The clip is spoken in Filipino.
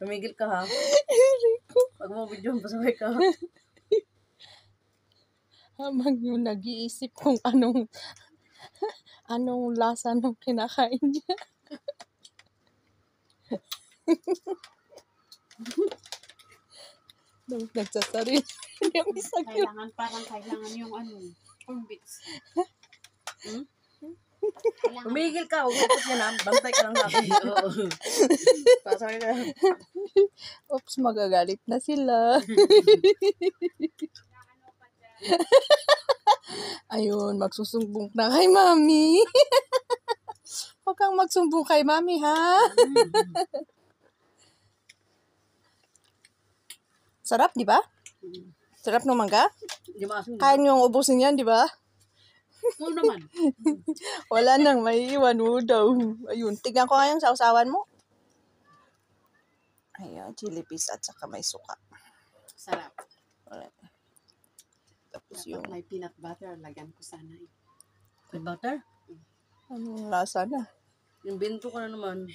tumigil ka ha. Pag mo video, pasaway ka. Habang yung nag-iisip kung anong lasa ng kinakain niya. Nagsasarili yung isa Kailangan yung corn bits. Tumigil ka, huwag tapos yan ha. Bantay ka lang sa akin. Pasaway ka. Oops, magagalit na sila. Ayun, magsusumbong na kay Mami. Huwag kang magsumbong kay Mami, ha? Sarap, di ba? Sarap ng mangga? Di maasim. Kaya niyong ubusin yan, di ba? Oo naman. Wala nang maiiwan mo daw. Ayun, tignan ko ngayon sa usawan mo. Ayun, chili paste at saka may suka. Sarap. Alright. Tapos Dapat yung, may peanut butter. Lagyan ko sana eh. May butter? anong lasa na? Yung bento ka na naman.